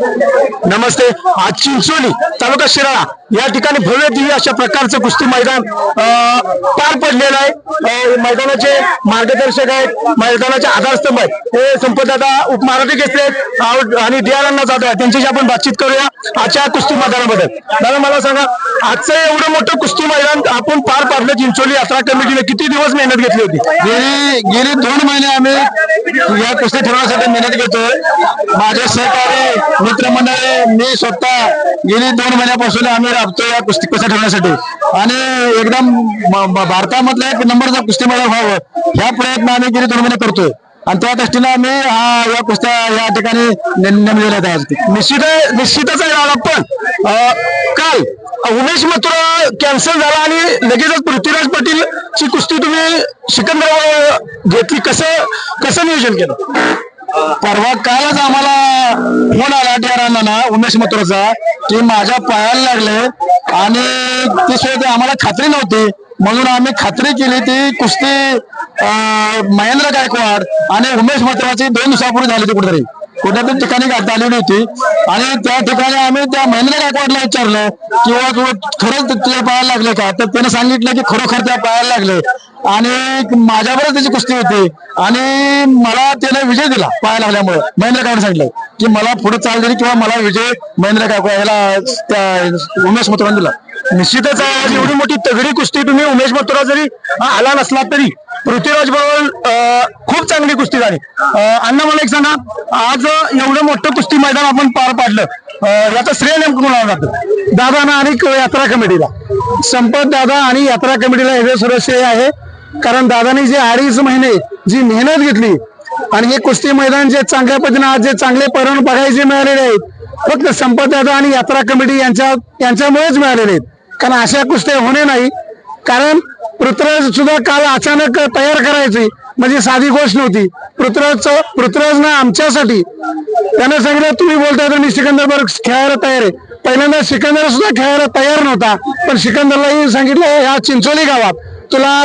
नमस्ते। आज चिंचोली तालुका शिराळा या ठिकाणी भव्य दिव्य अशा प्रकारचं कुस्ती मैदान पार पडलेलं आहे। मैदानाचे मार्गदर्शक आहेत, मैदानाचे आधारस्तंभ आहेत हे संपतदादा उपमहाराष्ट्र केसरी आहेत आणि DRअण्णा जाधव आहेत, त्यांच्याशी आपण बातचीत करूया आजच्या कुस्ती मैदानाबद्दल। दादा मला सांगा, आजचं एवढं मोठं कुस्ती मैदान आपण पार पाडलं चिंचोली यात्रा कमिटीने किती दिवस मेहनत घेतली होती? गेली 2 महिने आम्ही या कुस्ती ठरवण्यासाठी मेहनत घेतोय। माझे सहकारी मित्रमंडळी मी स्वतः गेली 2 महिन्यापासून आम्ही राबतोय या कुस्ती ठरवण्यासाठी आणि एकदम भारतामधला एक नंबरचा कुस्ती मैदान व्हावं ह्या प्रयत्न आम्ही गेली 2 महिने करतोय आणि त्या दृष्टीने आम्ही या कुस्त्या या ठिकाणी नेमलेल्या आहेत। निश्चितच आहे। पण काल उमेश मथुरा कॅन्सल झाला आणि लगेचच पृथ्वीराज पाटील ची कुस्ती तुम्ही सिकंदराबाद घेतली, कसं नियोजन केलं? परवा कालच आम्हाला फोन आला DRअण्णा उमेश मथुराचा की माझ्या पायाला लागले आणि ती सोय आम्हाला खात्री नव्हती म्हणून आम्ही खात्री केली। ती कुस्ती महेंद्र गायकवाड आणि उमेश मथुराची 2 दिवसापूर्वी झाली होती, कुठेतरी ठिकाणी आलेली होती आणि त्या ठिकाणी आम्ही त्या महेंद्र गायकवाडला विचारलं किंवा तू खरंच तुझ्या पायाला लागले का, तर त्याने सांगितलं की खरोखर त्या पायाला लागले आणि माझ्याबरोबर त्याची कुस्ती होती आणि मला त्याने विजय दिला पाया लागल्यामुळे। महेंद्र गायकवाड सांगितलं की मला पुढे चाल दिली किंवा मला विजय महेंद्र गायकवाड याला त्या उमेश मथुराने दिला। निश्चितच आज एवढी मोठी तगडी कुस्ती तुम्ही उमेश मथुरा जरी आला नसला तरी पृथ्वीराज बरोबर खूप चांगली कुस्ती झाली। अण्णा मला एक सांगा, आज एवढं मोठं कुस्ती मैदान आपण पार पाडलं याचं श्रेय नेमकं कोणाला जातं? दादांना आणि यात्रा कमिटीला, संपत दादा आणि यात्रा कमिटीला हे सर्व श्रेय आहे। कारण दादांनी जे 2.5 महिने जी मेहनत घेतली आणि हे कुस्ती मैदान जे चांगल्या पद्धतीने आज जे चांगले परिणाम बघायचे मिळालेले आहेत फक्त संपत दादा आणि यात्रा कमिटी यांच्यामुळेच मिळालेले आहेत। कारण अशा कुस्त्या होणे नाही, कारण पृथ्वीराज सुद्धा काल अचानक तयार करायची म्हणजे साधी गोष्ट नव्हती। पृथ्वीराज ना आमच्यासाठी त्याने सांगितलं तुम्ही बोलताय तर मी सिकंदर बरोबर खेळायला तयार आहे। पहिल्यांदा सिकंदर सुद्धा खेळायला तयार नव्हता, पण सिकंदरलाही सांगितलं ह्या चिंचोली गावात तुला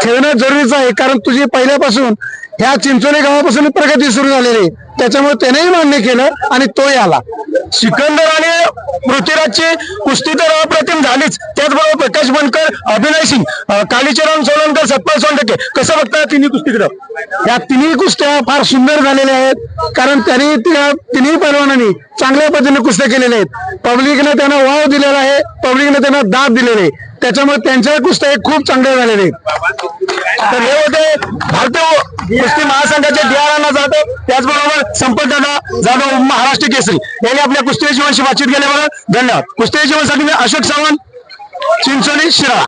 खेळणं जरुरीचं आहे, कारण तुझी पहिल्यापासून ह्या चिंचोली गावापासून प्रगती सुरू झालेली आहे। त्याच्यामुळे त्यानेही मान्य केलं आणि तोही आला। सिकंदर आणि पृथ्वीराजची कुस्ती तर अप्रतिम झालीच, त्याचबरोबर प्रकाश बनकर, अभिनय सिंग, कालीचरण सोलनकर, सत्पाल सोनटके, कसं बघता तिन्ही कुस्तीकडं? या तिन्ही कुस्त्या फार सुंदर झालेल्या आहेत, कारण त्यांनी तिन्ही पैलवानांनी चांगल्या पद्धतीने कुस्त्या केलेल्या आहेत। पब्लिकने त्यांना वाव दिलेला आहे, पब्लिकने त्यांना दाद दिलेली आहे, त्याच्यामुळे त्यांच्या कुस्त्या खूप चांगल्या झालेल्या आहेत। तर हे होते भारतीय कुस्ती महासंघाचे DRअण्णा जाधव, त्याचबरोबर संपतदादा जाधव महाराष्ट्र केसरी यांनी आपल्या कुस्ती जीवनशी बातचीत केल्याबरोबर धन्यवाद। कुस्ती जीवनसाठी मी अशोक सावंत, चिंचोली, शिराळा।